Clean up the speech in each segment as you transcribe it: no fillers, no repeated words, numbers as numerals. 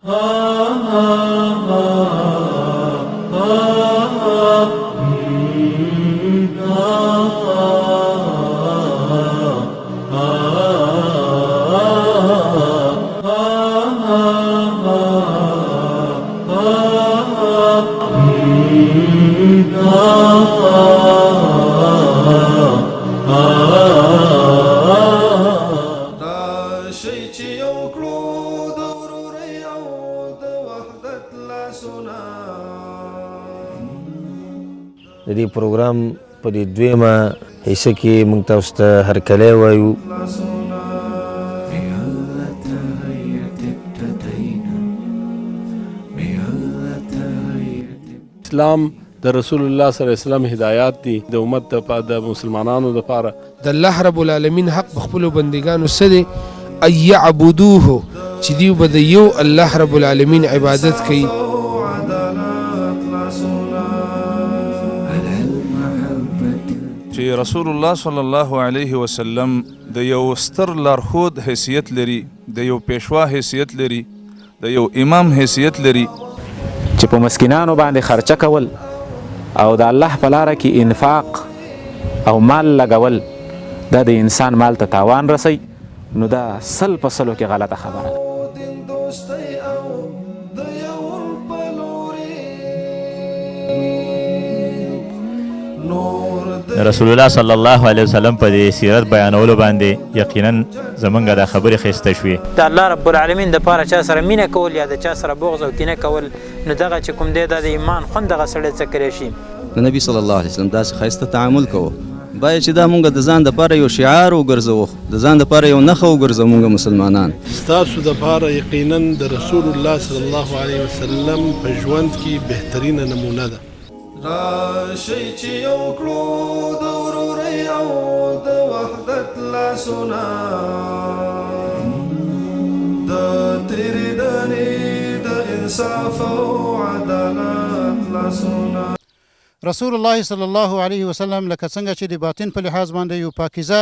د دې پروګرام په دې دویمه حصه کې موږ تاسو ته هرکلی وایو. اسلام د رسول الله صلی الله علیه وسلم هدایات دي د امت د مسلمانانو لپاره. د الله رب العالمین حق په خپلو بندګانو څه دی؟ ان یعبدوه، چې دوی به د یو الله رب العالمین عبادت کوي. چې رسول الله صلی الله علیه وسلم د یو ستر لارښود حیثیت لري، د یو پیشوا حیثیت لري، د یو امام حیثیت لري. چې په مسکینانو باندې خرچه کول او د الله په لاره کې انفاق او مال لګول دا د انسان مال ته تاوان رسی، نو دا سل په سلو کې غلطه خبره ده. رسول الله صلی الله علیه وسلم په دې سیرت بیانولو باندې یقینا زمونږ دا خبرې ښایسته شوې. د الله رب العالمین دپاره چا سره مینه کول یا د چا سره بغض او کینه کول، نو دغه چې کوم دی دا د ایمان خوند دغه سړی څه کړی شي. د نبي صلی الله علیه وسلم داسې ښایسته تعامل کوو، باید چې دا مونږ د ځان دپاره یو شعار وګرځوو، د ځان دپاره یو نښه وګرځوو مونږ مسلمانان. ستاسو دپاره یقینا د رسول الله صلی الله علیه وسلم په ژوند کې بهترینه نمونه ده. راشئ چې یو کړو د ورورۍ او د وحدت لاسونه، د تېرېدنې د انصاف او عدالت لاسونه. رسول الله صلی الله علیه وسلم لکه څنګه چې د باطن په لحاظ باندې یو پاکیزه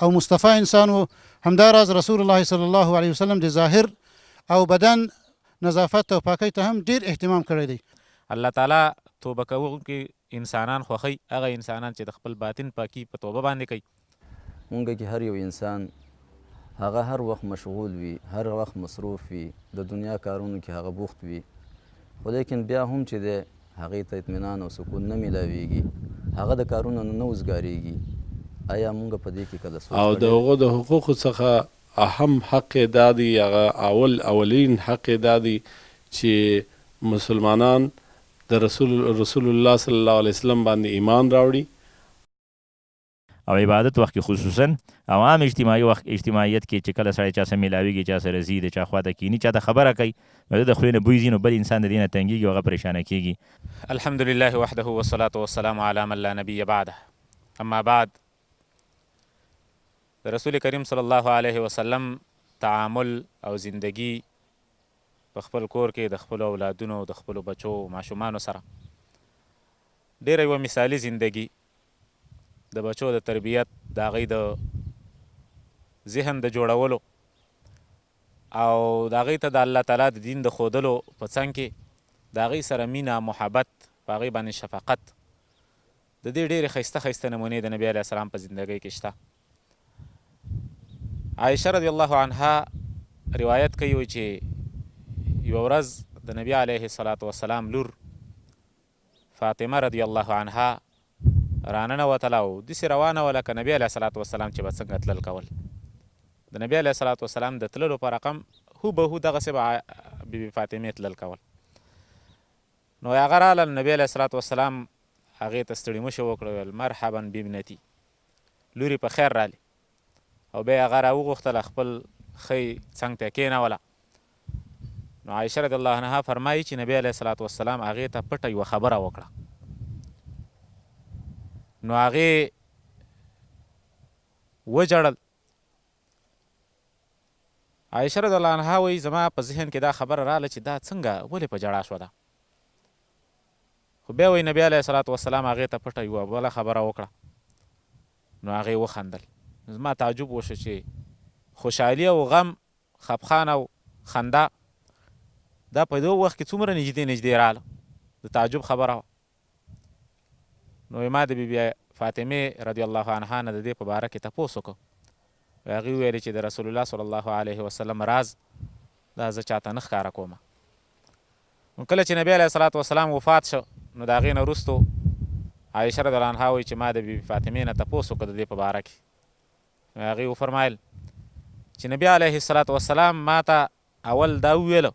او مصطفی انسان و، همداراز رسول الله صلی الله علیه وسلم د ظاهر او بدن نظافت او پاکی ته هم ډیر اهتمام کړی دی. الله تعالی توبه کوونکي انسانان خوښوي، هغه انسانان چې د خپل باطن پاکي په توبه باندې کوي. مونږ کې هر یو انسان هغه هر وخت مشغول وي، هر وخت مصروف وي، د دنیا کارونو کې هغه بوخت وي، خو لیکن بیا هم چې دی هغې ته اطمینان او سکون نه میلاویږي، هغه د کارونو نه وزګارېږي. آیا مونږ په دې کې کله او د هغو د حقوقو څخه اهم حق یې دا دی، هغه اولین حق یې دا دی چې مسلمانان د رسول الله صلی الله علیه وسلم باندې ایمان راوړي. او عبادت وخت کې خصوصا او عام اجتماعیت کې چې کله سړی چا سره میلاویږي، چا سره ځي، د چا خواته کیني، چا ته خبره کوي، نو د خولې نه بوی ځي، نو بل انسان د دې نه تنګېږي او هغه پریشانه کېږي. الحمدلله وحده والصلاة والسلام علی من لا نبی بعده. اما بعد، د رسول کریم صلی الله علیه وسلم تعامل او زندگی په خپل کور کې د خپلو اولادونو، د خپلو بچو ماشومانو سره ډېره یوه مثالي زندگی، د بچو د تربیت، د هغوی د ذهن د جوړولو او د هغوی ته د الله تعالی د دین د ښودلو په څنګ کې د هغوی سره مینه، محبت، په هغوی باندې شفقت، د دې ډېرې ښایسته ښایسته نمونې د نبي علیه السلام په زندګۍ کې شته. عایشه رضی الله عنها روایت کوي چې یوه ورځ د نبي علیه السلام لور فاطمه رضی الله عنها راننوتله او داسې روانه وه لکه نبي علیه السلام چې به څنګه تلل کول. د نبي علیه السلام د تللو په رقم هوبهو دغسې به بیبي فاطمې تلل کول. نو هغه راله، نبي علیه السلام هغې ته ستړي مشي وکړه، ویل مرحبا بابنتي، لورې په خیر رالې. او بیا یې هغه راوغوښتله، خپل ښی څنګ ته یې کېنوله. نو عایشه رضی الله عنها فرمایي چې نبی علیه السلام هغې ته پټه یوه خبره وکړه. نو هغې وژړل. عایشه رضی الله عنها وایي زما په ذهن کې دا خبره راله چې دا څنګه ولې په ژړا شوه ده. خو بیا وایي نبی علیه السلام هغې ته پټه یوه بله خبره وکړه. نو هغې وخندل. زما تعجب وشو چې خوشحالي او غم، خفخان او خندا دا په دغه وخت کې څومره نږدې نږدې راغله د تعجب خبره وه. نو ما د بیبي فاطمې رضی الله عنها نه د دې په باره کې تپوس وکړو. هغې وویلې چې د رسول الله صلی الله علیه وسلم راز دا زه چاته نه ښکاره کومه. نو کله چې نبی علیه الصلاة وسلام وفات شو نو د هغې نه وروستو عایشه رضی الله عنها وایي چې ما د بیبي فاطمې نه تپوس وکړه د دې په باره کې. نو هغې وفرمایل چې نبی علیه الصلاة وسلام ما ته اول دا وویله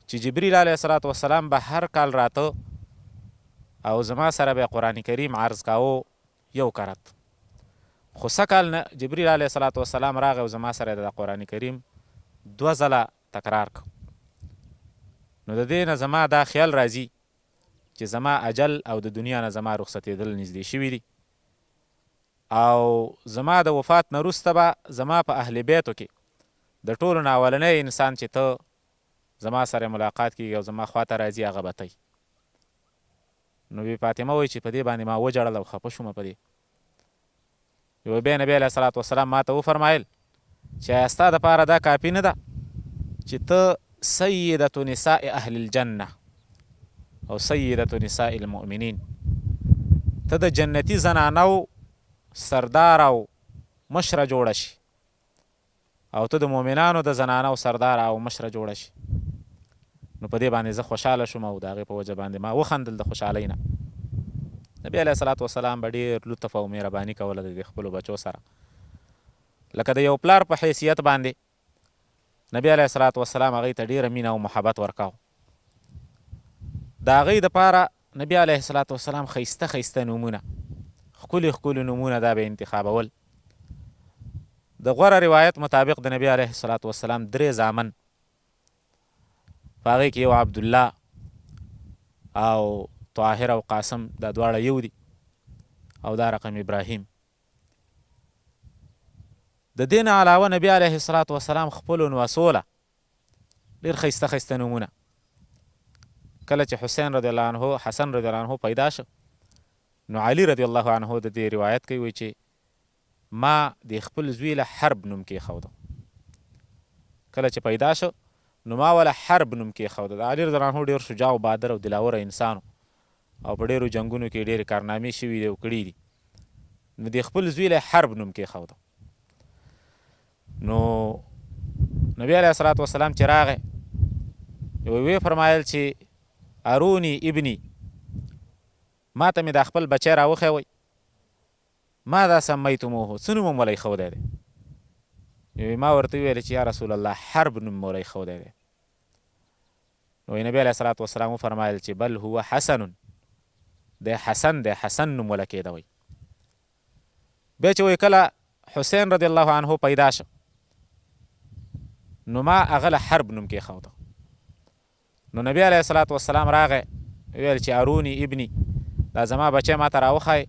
چې جبریل علیه الصلاة وسلام به هر کال راته او زما سره به قرآن کریم عرض کاوه یو کرت. خو څه کال نه جبریل علیه الصلاة وسلام راغی او زما سره د قرآن کریم 2 ځله تکرار کړ. نو د دې نه زما دا خیال راځي چې زما اجل او د دنیا نه زما رخصتېدل نږدې شوي دي او زما د وفات نه وروسته به زما په اهل بیتو کې د ټولو نه اولنی انسان چې ته زما سره ملاقات کېږي او زما خواته راځي هغه به تی. نو بی فاطمه وایي چې په دې باندې ما وجړل او خفه شومه په دې. یو بیا نبی علیه الصلاة وسلام ما ته وفرمایل چې ایا ستا دپاره دا کافي نه ده چې ته سیدة نساء اهل الجنه او سیدة نساء المؤمنین، ته د جنتي زنانو سردار او مشره جوړه شي او ته د مؤمنانو د زنانو سردار او مشره جوړه شي. نو په دې باندې زه خوشحاله شوم او د هغې په وجه باندې ما وخندل د خوشحالۍ نه. نبی علیه الصلاة وسلام به ډېر لطف او مهرباني کوله د خپلو بچو سره. لکه د یو پلار په حیثیت باندې نبی علیه الصلاة وسلام هغې ته ډېره مینه او محبت ورکاو. د هغې دپاره نبی علیه الصلاة وسلام ښایسته ښایسته نومونه ښکلي ښکلي نومونه دا به انتخابول. د غوره روایت مطابق د نبی علیه الصلاة وسلام 3 زامن په هغې کې یو عبدالله او طاهر او قاسم دا دواړه یو دي او دا رقم ابراهیم. د دې نه علاوه نبی علیه الصلاة وسلام خپلو نوسو له ډېر ښایسته ښایسته نومونه. کله چې حسین رضی الله عنه حسن رضی الله عنه پیدا شو نو علي رضی الله عنه د دې روایت کوي وایي چې ما د خپل زوی له حرب نوم کېښوده. کله چې پیدا شو نو ما وله حرب نوم کېښوده. د علي رضی الله عنه ډېر شجاع او بهادر او دلاوره انسان او په ډېرو جنګونو کې ډېرې کارنامې شوي دي او کړي دي. نو د خپل زوی له حرب نوم کېښوده. نو نبی علیه الصلاة وسلام چې راغی ویې فرمایل چې ارونی ابني، ما ته مې دا خپل بچی راوښی ماذا سمیتموه، څه نوم مو له ایښودی دی؟ ما ورته وویل چې یا رسول الله حرب نوم مو له ایښودی دی. نو نبی علیه الصلاة وسلام وفرمایل چې بل هو حسن، دی حسن دی، حسن نوم وله کېده. بیا چې کله حسین رضی الله عنه پیدا شو نو ما هغه له حرب نوم کېښوده. نو نبی علیه الصلاة وسلام راغی ویل چې ارونی ابني، دا زما بچی ما ته راوښایې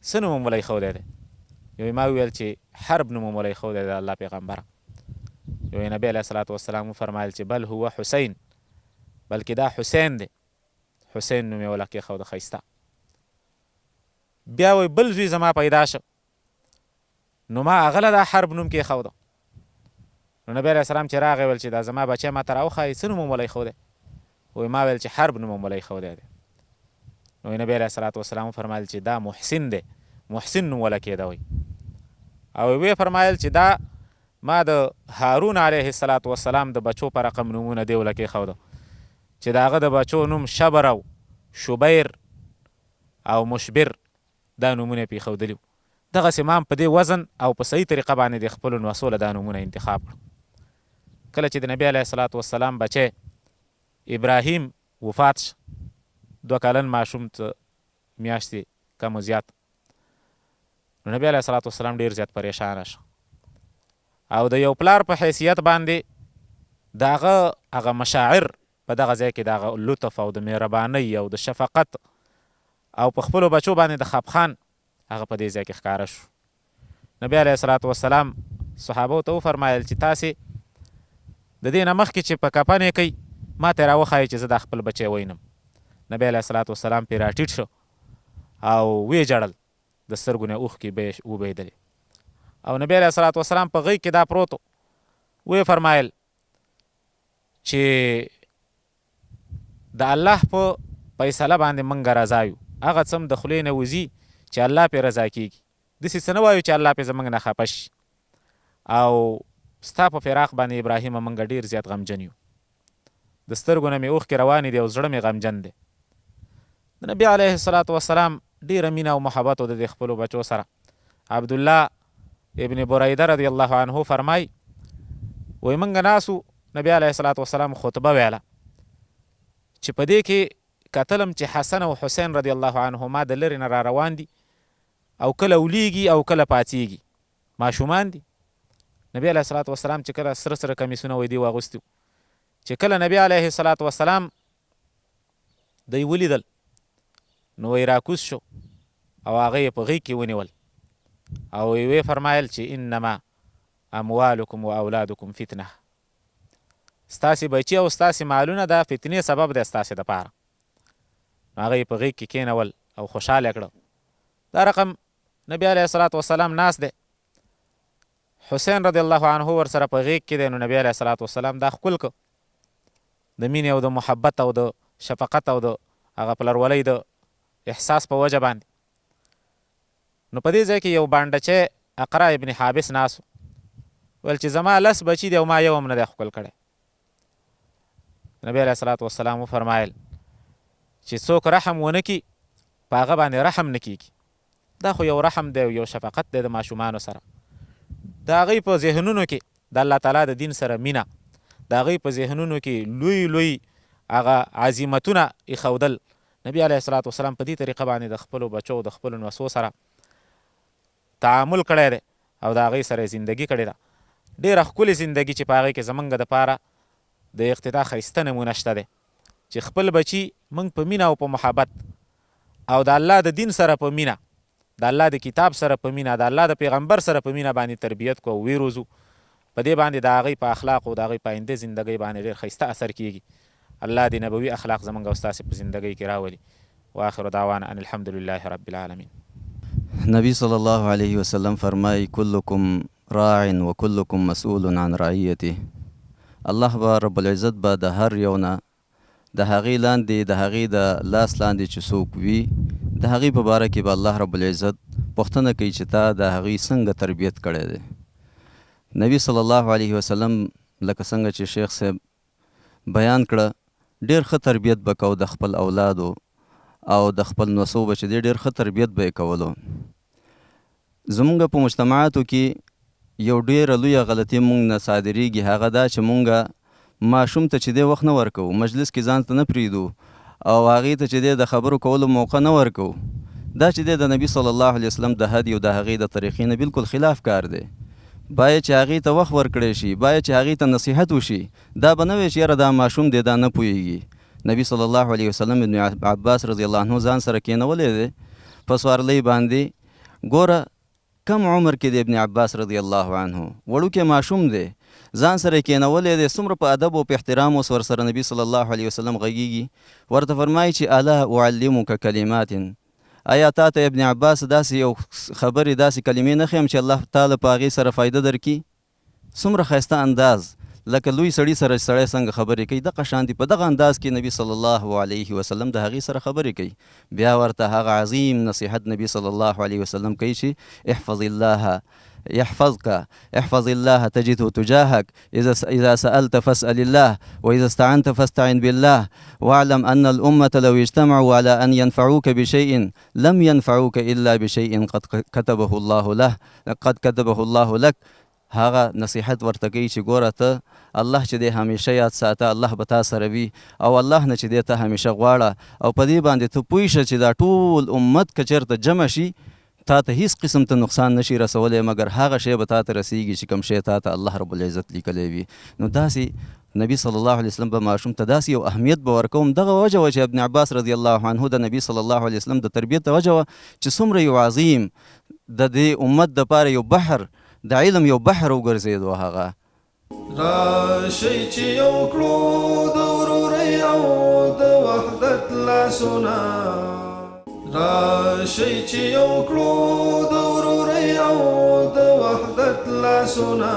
څه نوم مو له ایښودی دی؟ ما وویل چې حرب نوم مو له ایښودی دی الله پیغمبره. نبی علیه الصلاة وسلام وفرمایل چې بل هو حسین، بلکې دا حسین دی، حسین نوم یې وله کېښوده ښایسته. بیا وایي بل زوی زما پیدا شو نو ما هغه له دا حرب نوم کېښوده. نو نبی علیه السلام چې راغی ویل چې دا زما بچی ما ته راوښایې څه نوم مو له ایښودی؟ ما ویل چې حرب نوم مو له ایښودی دی. نو نبی علیه الصلاة وسلام وفرمایل چې دا محسن دی، محسن نوم وله کېده. او ویې فرمایل چې دا ما د هارون علیه الصلاة وسلام د بچو په رقم نومونه دی وله کېښوده چې د هغه د بچو نوم شبر او شبیر او مشبر دا نومونه یې پېښودلي وو. دغسې ما هم په دې وزن او په صحیح طریقه باندې د خپلو نوسو له دا نومونه انتخاب کړو. کله چې د نبی علیه الصلاة وسلام بچی ابراهیم وفات شو، 2 کلن ماشوم ته میاشتې کم و زیات، نو نبی علیه الصلاة وسلام ډېر زیات پریشانه شو او د یو پلار په حیثیت باندې د هغه مشاعر په دغه ځای کې د هغه لطف او د مهربانۍ او د شفقت او په خپلو بچو باندې د خفخان هغه په دې ځای کې ښکاره شو. نبی علیه الصلاة وسلام صحابو ته وفرمایل چې تاسې د دې نه مخکې چې په کفن یې کوي ما ته یې راوښایي چې زه دا خپل بچی وینم. نبی علیه الصلاة وسلام پرې راټیټ شو او ویې ژړل، د سترګو نه اوښکې به یې وبهېدلې او نبی علیه الصلاة وسلام په غېږ کې دا پروت و. ویې فرمایل چې د الله په فیصله باندې موږ رضا یو، هغه څه هم د خولې نه وځي چې الله پرې رضا کېږي. داسې څه نه وایو چې الله پرې زموږ نه خفه شي. او ستا په فراق باندې ابراهیمه موږ ډېر زیات غمجن یو، د سترګو نه مې اوښکې روانې دي او زړه مې غمجن دی. د نبي علیه الصلاة وسلام ډېره مینه او محبت و د خپلو بچو سره. عبدالله ابن بریده رضی الله عنه فرمای وایي موږ ناسو، نبي علیه الصلاة وسلام خطبه ویله چې په دې کې کتلم چې حسن او حسین رضی الله عنهما د لرې نه را روان دي او کله ولیږي او کله پاڅېږي، ماشومان دي. نبي علیه الصلاة وسلام چې کله سره سره کمیسونه وی دی واغوستي، چې کله نبي علیه الصلاة وسلام دوی ولیدل نو وی راکوز شو او هغه یې په غېږ کې ونیول او وی فرمایل چې انما اموالکم و اولادکم فتنه، ستاسې بچي او ستاسې مالونه د فتنې سبب دی ستاسې دپاره. نو هغه یې په غېږ کې کېنول او خوشحاله کړه. دا رقم نبي علیه الصلاة وسلام ناست دی، حسین رضی الله عنه ورسره په غېږ کې دی. نو نبي علیه الصلاة وسلام دا ښکل که د مینې او د محبت او د شفقت او د هغه پلرولۍ د احساس په وجه باندې. نو په دې ځای کې یو بانډچی اقرا ابن حابس ناسو، ویل چې زما 10 بچي دی او ما یو هم نه دی ښکل کړی. نبي علیه الصلاة وسلام وفرمایل چې څوک رحم ونه کړي په هغه باندې رحم نه کېږي. دا خو یو رحم دی او یو شفقت دی د ماشومانو سره. د هغوی په ذهنونو کې د الله تعالی د دین سره مینه، د هغوی په ذهنونو کې لوی لوی هغه عظیمتونه ایښودل. نبي علیه الصلاة وسلام په دې طریقه باندې د خپلو بچو د خپلو نسو سره تعامل کړی دی او د هغوی سره یې زندګي کړې ده. ډېره ښکلې زندګي چې په هغې کې زموږ دپاره د اقتدا ښایسته نمونه شته دی چې خپل بچي موږ په مینه او په محبت او د الله د دین سره په مینه، د الله د کتاب سره په مینه، د الله د پیغمبر سره په مینه باندې تربیت کو او ویروزو. په دې باندې د هغوی په اخلاقو د هغوی په آینده زندګۍ باندې ډېر ښایسته اثر کېږي. الله دې نبوي اخلاق زموږ او ستاسې په زندګۍ کې راولي. واخر دعوانا ان الحمد لله رب العالمین. نبی صلی الله علیه وسلم فرمای کلکم راع و کلکم مسئول عن رعیته. الله به رب العزت به د هر یو نه د هغې لاندې د هغې د لاس لاندې چې څوک وي د هغې په باره کې به الله رب العزت پوښتنه کوي چې تا د هغې څنګه تربیت کړی دی. نبی صلی الله علیه وسلم لکه څنګه چې شیخ صاحب بیان کړه ډېر ښه تربیت به کو د خپل اولادو او د خپل نسو به چې دی ډېر ښه تربیت به یې کولو. زمونږ په مجتمعاتو کې یو ډېره لویه غلطي مونږ نه صادریږي، هغه دا چې مونږ ماشوم ته چې دی وخت نه ورکوو، مجلس کې ځان ته نه پرېږدو او هغې ته چې دی د خبرو کولو موقع نه ورکوو. دا چې دی د نبي صلی الله علیه وسلم د هدي او د هغې د طریقې نه بلکل خلاف کار دی. باید چې هغې ته وخت ورکړی شي، باید چې هغې ته نصیحت وشي. دا به نه وي چې یاره دا ماشوم دی دا نه پوهېږي. نبی صلی الله علیه وسلم ابن عباس رضی الله عنه ځان سره کېنولی دی په سوارلۍ باندې. ګوره کم عمر کې دی ابن عباس رضی الله عنه، وړوکی ماشوم دی، ځان سره یې کېنولی دی. څومره په ادب او په احترام اوس ورسره نبي صلی الله علیه وسلم غږیږي، ورته فرمایي چې الا اعلمک کلمات، آیا تا ته ابن عباس داسې یو خبرې داسې کلمې نه ښیم چې الله تعالی په هغې سره فایده درکړي. څومره ښایسته انداز، لکه لوی سړي سره سړی څنګه خبرې کوي دغه شان دي. په دغه انداز کې نبي صلی الله علیه وسلم د هغې سره خبرې کوي. بیا ورته هغه عظیم نصیحت نبي صلی الله علیه وسلم کوي چې احفظ الله يحفظك، احفظ الله تجده تجاهك، إذا سألت فاسأل الله، وإذا استعنت فاستعن بالله، واعلم أن الأمة لو اجتمعوا على أن ينفعوك بشيء لم ينفعوك إلا بشيء قد كتبه الله لك. هغه نصیحت ورته کوي چې ګوره ته الله چې دی همیشه یاد ساته، الله به تا سره وي او الله نه چې دی ته همیشه غواړه او په دې باندې ته پوه شه چې دا ټول امت که چېرته جمع شي تا ته هیڅ قسم ته نقصان نشي رسولی مګر هغه شی به تا ته رسیږي چې کوم شی تا ته الله رب العزت لیکلی وي. نو داسې نبی صلی الله علیه وسلم به ماشوم ته داسې یو اهمیت به ورکوم. دغه وجه وه چې ابن عباس رضی الله عنه د نبی صلی الله علیه وسلم د تربیت وجه وه چې څومره یو عظیم د دې امت دپاره یو بحر د علم یو بحر وګرځېدو. هغه راشئ چې یو کړو د ورورۍ او د وحدت لاسونه، راشئ چې یو کړو د ورورۍ او د وحدت لاسونه.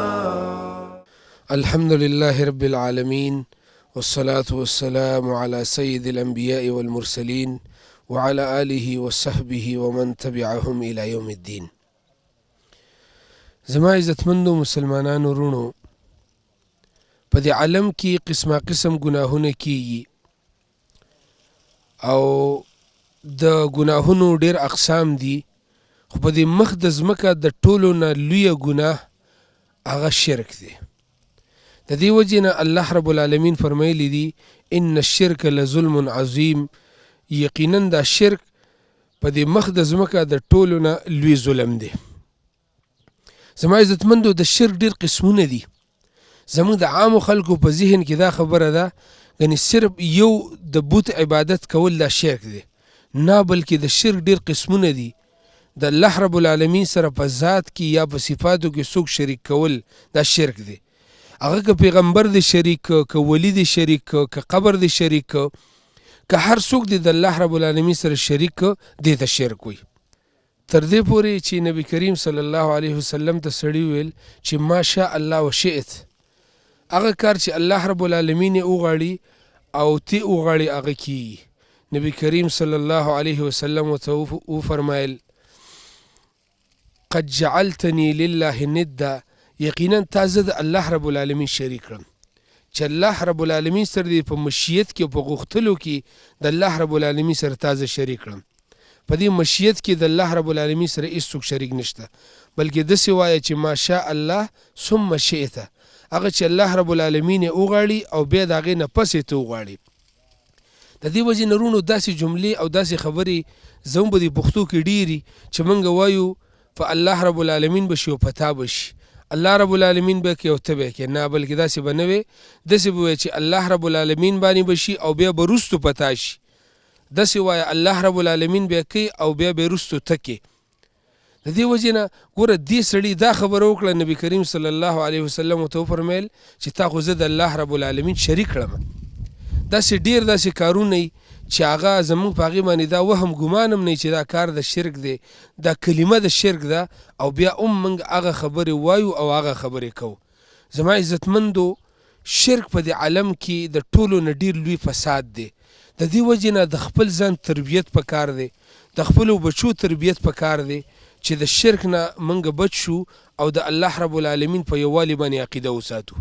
الحمد لله رب العالمين والصلاة والسلام على سيد الأنبياء والمرسلين وعلى آله وصحبه ومن تبعهم إلى يوم الدين. زما عزتمندو مسلمانانو رونو، په دې عالم کې قسمه قسم ګناهونه کیږي او د ګناهونو ډیر اقسام دي، خو په دې مخ د ځمکه د ټولو نه لویه ګناه هغه شرک دی. د دې وجې نه الله رب العالمین فرمایلی دي ان الشرک لظلم عظیم، یقینا دا شرک په دې مخ د ځمکه د ټولو نه لوی ظلم دی. زما عزتمندو د شرک ډیر قسمونه دي. زموږ د عامو خلکو په ذهن کې دا خبره ده یعنی صرف یو د بت عبادت کول دا شرک دی، نه بلکې د شرک ډیر قسمونه دي. د الله رب العالمین سره په ذات کې یا په صفاتو کې څوک شریک کول دا شرک دی. هغه که پیغمبر دی شریک، که ولی دی شریک، که قبر دی شریک، که هر څوک دی د الله رب العالمین سره شریک دی ته شرک وي. تر دې پورې چې نبی کریم صلی الله علیه وسلم ته سړي ویل چې ما شاء الله وشئت، هغه کار چې الله رب العالمین یې وغواړي او تی وغواړي هغه کیږي. نبی کریم صلی الله علیه وسلم ورته وفرمایل قد جعلتنی لله ندا، یقینا تا زه د الله رب العالمین شریک کړم. چې الله رب العالمین سره دې په مشیت کې او په غوښتلو کې د الله رب العالمین سره تا زه شریک کړم. په دې مشیت کې د الله رب العالمین سره هیڅوک شریک نشته، بلکې داسې وایه چې ما شاء الله ثم شئت، هغه چې الله رب العالمین یې وغواړي او بیا د هغې نه پس یې ته وغواړي. د دې وجې نه رونو داسې جملې او داسې خبرې زموږ په دې پښتو کې ډېري چې موږ وایو په الله رب العالمین به شي او په تا به شي، الله رب العالمین به کوي او ته به کوې، نه بلکې داسې به نه وې، داسې به وایې چې الله رب العالمین باندې به شي او بیا به وروستو په تا شي. داسې وایه الله رب العالمین بیا کوي او بیا به وروستو ته کې. د دې وجې نه ګوره دې سړي دا خبره وکړه، نبي کریم صلی الله علیه وسلم ورته وفرمیل چې تا خو زه د الله رب العالمین شریک کړم. داسې ډېر داسې کارونه یي چې هغه زموږ په هغې باندې دا وهم ګمان هم نه چې دا کار د شرک دی، دا کلمه د شرک ده، او بیا هم موږ هغه خبرې وایو او هغه خبرې کوو. زما عزتمندو شرک په دې عالم کې د ټولو نه ډېر لوی فساد دی. د دې وجې نه د خپل ځان تربیت پکار دی، د خپلو بچو تربیت پکار دی چې د شرک نه موږ بچ شو او د الله رب العالمین په یووالي باندې عقیده وساتو.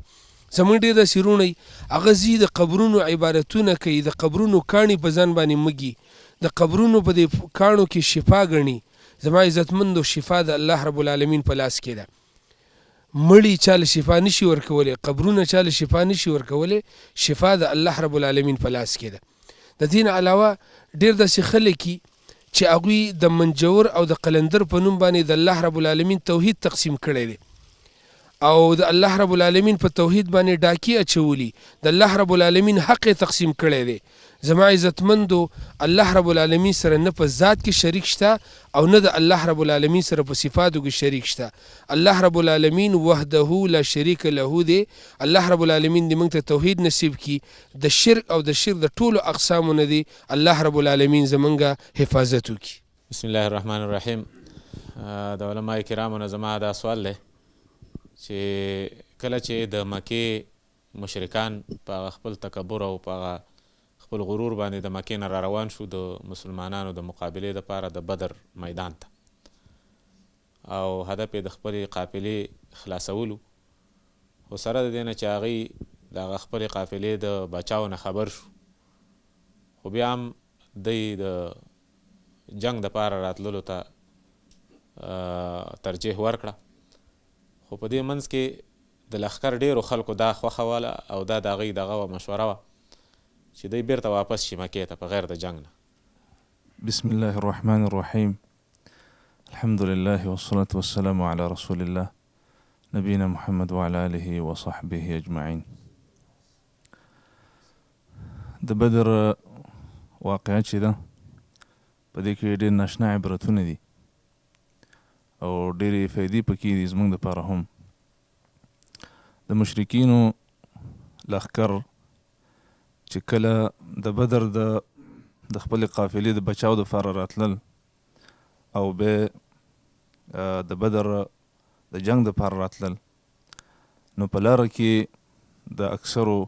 زموږ ډېر داسې وروڼه یي هغه ځي د قبرونو عبادتونه کوي، د قبرونو کاڼي په ځان باندې مږي، د قبرونو په دې کاڼو کې شفا ګڼي. زما عزتمندو شفا د الله رب العالمین په لاس کې ده. مړي چاله شفا نشي ورکولی، قبرونه چاله شفا نشي ورکولی، شفا د الله رب العالمین په لاس کې ده. د دې نه علاوه ډېر داسې خلک یي چې هغوی د منجور او د قلندر په نوم باندې د الله رب العالمین توحید تقسیم کړی دی او د الله رب العالمین په توحید باندې ډاکې اچولي، د الله رب العالمین حق یې تقسیم کړی دی. زما عزتمندو الله رب العالمین سره نه په ذات کې شریک شته او نه د الله رب العالمین سره په صفاتو کې شریک شته. الله رب العالمین وحده لا شریک له دی. الله رب العالمین دې موږ ته توحید نصیب کړي، د شرک او د شرک د ټولو اقسامو نه دی الله رب العالمین زمونږ حفاظت وکړي. بسم الله الرحمن الرحیم. د علماء کرامو نه زما دا سوال دی چې کله چې د مکې مشرکان په خپل تکبر او په خپل غرور باندې د مکې نه را روان شو د مسلمانانو د مقابلې دپاره د بدر میدان ته، او هدف یې د خپلې قافلې خلاصولو، خو سره د دې نه چې هغوی د هغه خپلې قافلې د بچاو نه خبر شو، خو بیا هم دوی د جنگ دپاره راتللو ته ترجیح ورکړه. خو په دې منځ کې د لښکر ډېرو خلکو دا خوښه وله او دا د هغوی دغه وه مشوره وه چې دوی بیرته واپس شي مکې ته په غیر د جنگ نه. بسم الله الرحمن الرحیم. الحمد لله والصلاة والسلام على رسول الله نبینا محمد وعلى آله وصحبه اجمعین. د بدر واقعه چې ده په دې کې ډېر ناشنا عبرتونه دي او ډېرې فایدې پکې دي زموږ دپاره هم. د مشرکینو لښکر چې کله د بدر د خپلې قافلې د بچاو دپاره راتلل او بیا د بدر د جنگ دپاره راتلل، نو په لاره کې د اکثرو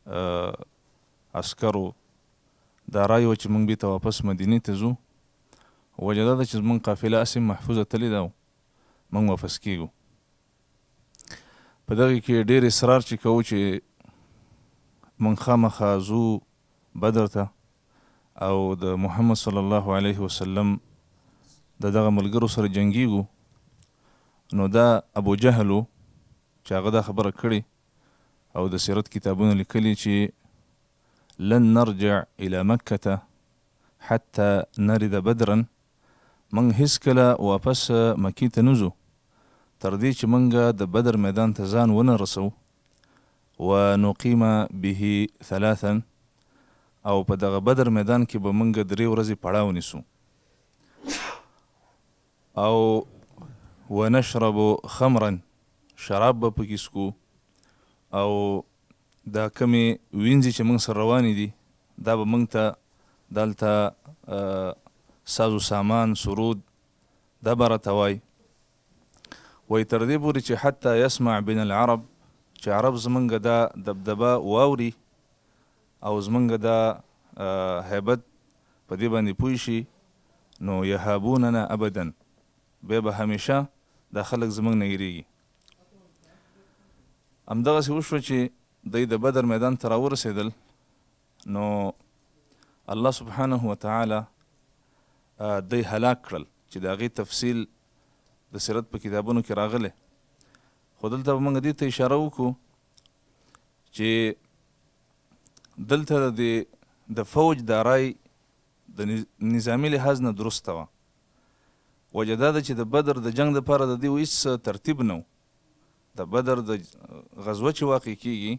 عسکرو دا رایه وه چې موږ بېرته واپس مدینې ته ځو. وجه دا ده چې زموږ قافله هسې محفوظه تللې ده او موږ واپس کېږو. په دغې کې ډېر اصرار چې کوو چې موږ خامخا ځو بدر ته او د محمد صلی الله علیه وسلم د دغه ملګرو سره جنګیږو. نو دا ابو جهل و چې هغه دا خبره کړې او د سیرت کتابونه لیکلي چې لن نرجع الى مکة حتى نرد بدرا، موږ هیڅکله واپس مکې ته نه ځو تر دې چې موږ د بدر میدان ته ځان ونه رسو. ونقیم به ثلاثا، او په دغه بدر میدان کې به موږ 3 ورځې پړاو نیسو. او ونشرب خمرا، شراب به پکې څکو. او دا کمې وینځې چې موږ سره روانې دي دا به موږ ته دلته سازو سامان سرود دا به راته وایي. وایي تر دې پورې چې حتی یسمع بنا العرب، چې عرب زمونږ دا دبدبه واوري او زمونږ دا هیبت په دې باندې پوه شي، نو یهابوننا ابدا، بیا به همیشه دا خلک زمونږ نه یېرېږي. همدغسې وشوه چې دوی د بدر میدان ته راورسېدل. نو الله سبحانه وتعالی دوی هلاک کړل چې د هغې تفصیل د سیرت په کتابونو کې راغلی. خو دلته به موږ دې ته اشاره وکړو چې دلته د فوج دا رای د نظامي لحاظ نه درسته وه. وجه دا ده چې د بدر د جنګ دپاره د دې هېڅ ترتیب نه و. د بدر د غزوه چې واقع کېږي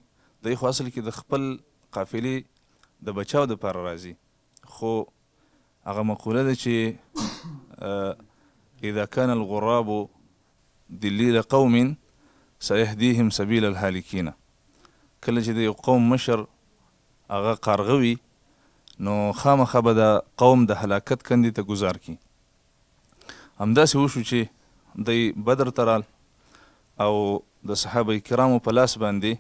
دی خو اصل کې د خپل قافلې د بچاو دپاره راځي. خو هغه مقوله ده چې اذا كان الغراب دلیل قوم سيهديهم سبیل الهالکین، کله چې د یو قوم مشر هغه قارغه وي نو خامخا به د قوم د هلاکت کندې ته ګزار کړي. همداسې وشو چې دی بدر ته رال او د صحابه کرامو په لاس باندې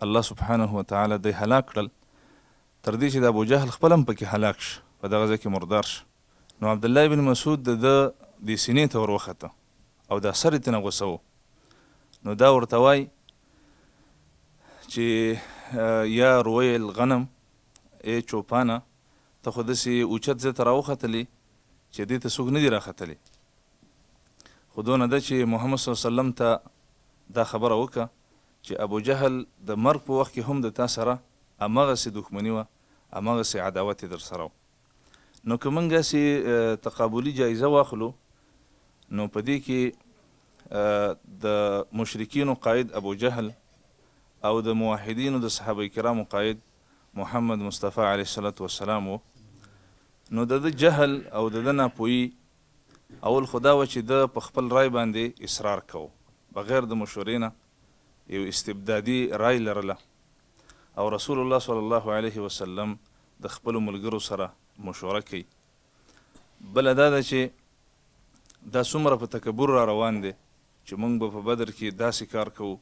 الله سبحانه وتعالی دی هلاک کړل، تر دې چې د ابو جهل خپل هم پکې هلاک شه، په دغه ځای کې مردار شه. نو عبدالله بن مسعود د دې سینې ته ور وخته او دا سر یې ترنه غوسه و. نو دا ورته وایي چې یا روی الغنم، ای چوپانه ته خو داسې اوچت ځای ته راوختلې چې دې ته څوک نه دي راختلی. خو دونه ده چې محمد صلی الله علیه وسلم ته دا خبره وکړه چې ابو جهل د مرګ په وخت کې هم د تا سره همغسې دښمني وه، همغسې عداوت یې در سره و. نو که موږ هسې تقابلي جایزه واخلو نو په دې کې د مشرکینو قائد ابو جهل او د موحدینو د صحابه کرامو قائد محمد مصطفی علیه الصلاة والسلام و. نو د جهل او د ناپوهي اول خدا و چې د په خپل رای باندې اصرار کو بغیر د مشورې نه، یو استبدادي رای لرله. او رسول الله صلی الله علیه وسلم د خپلو ملګرو سره مشوره کوي. بله دا ده چې دا څومره په تکبر را روان دی چې موږ به په بدر کې داسې کار کوو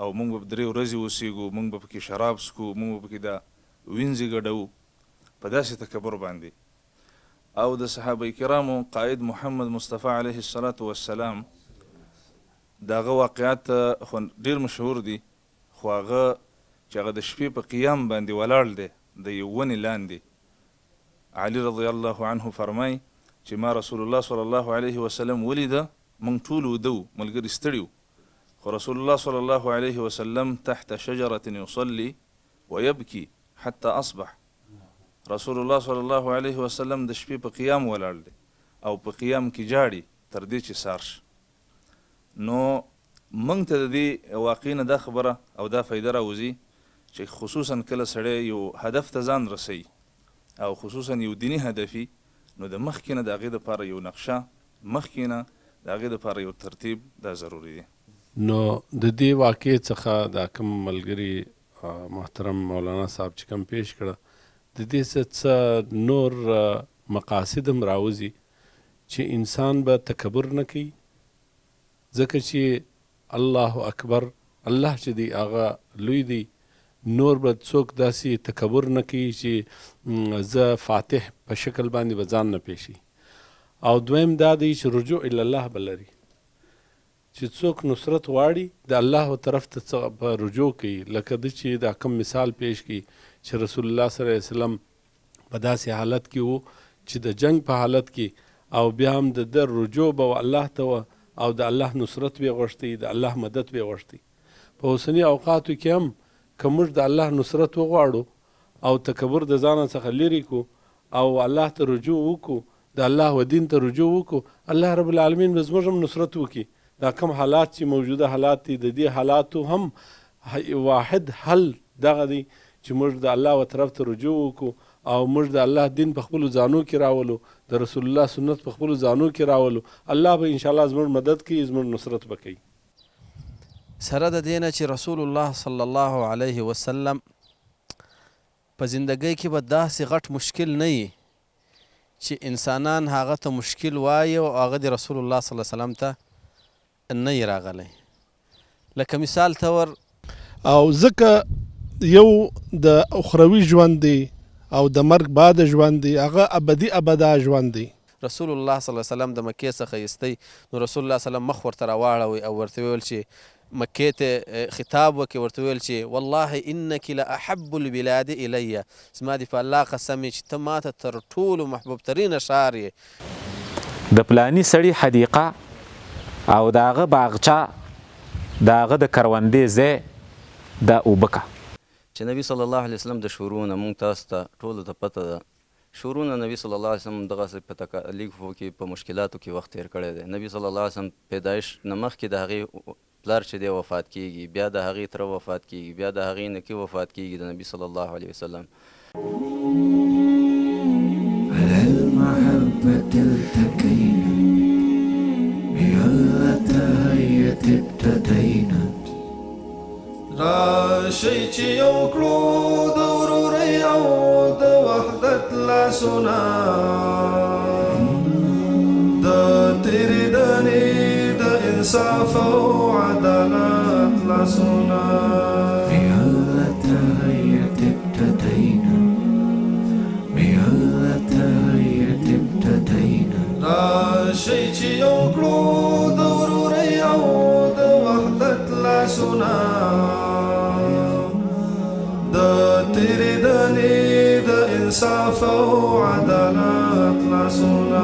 او موږ به 3 ورځې اوسېږو، موږ به پکې شراب څکو، موږ به پکې دا وینځې ګډوو، په داسې تکبر باندې. او د صحابه کرامو قائد محمد مصطفی علیه الصلاة والسلام د هغه واقعات خو ډېر مشهور دي، خو هغه چې هغه د شپې په قیام باندې ولاړ دی د یو ونې لاندې. علي رضی الله عنه فرمای چې ما رسول الله صلی الله علیه وسلم ولیده، موږ ټول وده وو، ملګري ستړي وو، خو رسول الله صلی الله علیه وسلم تحت شجرة یصلي ویبکي حتی اصبح. رسول الله صلی الله علیه وسلم د شپې په قیام ولاړ دی او په قیام کې جاړي تر دې چې سار شي. نو موږ ته د دې واقع نه دا خبره او دا فایده راوځي چې خصوصا کله سړی یو هدف ته ځان رسوي او خصوصا یو دیني هدفي، نو د مخکې نه د هغې دپاره یو نقشه، مخکې نه د هغې دپاره یو ترتیب دا ضروري دی. نو د دې واقعې څخه دا کوم ملګري محترم مولانا صاحب چې کوم پیش کړه، د دې څه نور مقاصد هم راوځي چې انسان به تکبر نه کوي، ځکه چې الله اکبر، الله چې دی هغه لوی دی، نور به څوک داسې تکبر نه کوي چې زه فاتح په شکل باندې به ځان نه پیشي. او دویم دا دی چې رجوع الله به لري، چې څوک نصرت غواړي د الله طرف ته به رجوع کوي. لکه د چې دا کم مثال پیش کړي چې رسول الله صلی الله علیه وسلم په داسې حالت کې و چې د جنگ په حالت کې او بیا هم د در رجوع به الله ته و او د الله نصرت به غوښتي، د الله مدد به غوښتي. په اوسني اوقاتو کې هم که موږ د الله نصرت وغواړو او تکبر د ځان څخه لرې کو او الله ته رجوع وکړو، د الله و دین ته رجوع وکړو، الله رب العالمین به زموږ هم نصرت وکړي. دا کم حالات چې موجوده حالات دي، د دې حالاتو هم واحد حل دغه دی چې موږ د الله و طرف ته رجوع وکړو او موږ د الله دین په خپلو ځانو کې راولو، د رسول الله سنت په خپلو ځانو کې راولو. الله به انشاءالله زموږ مدد کوي، زموږ نصرت به کوي. سره د دې نه چې رسول الله صلی الله علیه وسلم په زندګۍ کې به داسې غټ مشکل نه وي چې انسانان هغه ته مشکل وایي او هغه د رسول الله صلی الله علیه وسلم ته نه یې راغلی. لکه مثال طور او ځکه یو د اخروي ژوند دی او د مرګ بعد ژوند دی، هغه ابدي ابدا ژوند دی. رسول الله صلی الله علیه وسلم د مکې څخه ایستی نو رسول الله صلی الله علیه وسلم مخ ورته راواړوي او ورته ویل چې مکې ته خطاب وکړي، ورته ویل چې والله انک لاحب البلاد الی، زما دې په الله قسم چې ته ماته تر ټولو محبوب ترینه ښار یې. د پلانی سړي حدیقه او د هغه باغچه، د هغه د کروندې ځای دا اوبکه چې نبی صلی الله علیه وسلم د شورونه مونږ تاسو ته ټولو ته پته ده، شورونه نبی صلی الله علیه وسلم دغسې په تکالیفو کې په مشکلاتو کې وخت تیر کړی دی. نبی صلی الله علیه وسلم پیدایش نه مخکې د هغې پلار چې دی وفات کیږي، بیا د هغې تره وفات کیږي، بیا د هغې نکي وفات کیږي د نبی صلی الله علیه وسلم. على المحبة التقينا بيالتها ابتدينا راشي چې یو کړو د ورورۍ او د وحدت لاسونه، د تېرېدنې د انصاف او عدالت لاسونه بيالتها ابتدينا بيالتها ابتدينا راشي چې یو کړو د ورورۍ او د وحدت لاسونه، د تېرېدنې د انصاف او عدالت لاسونه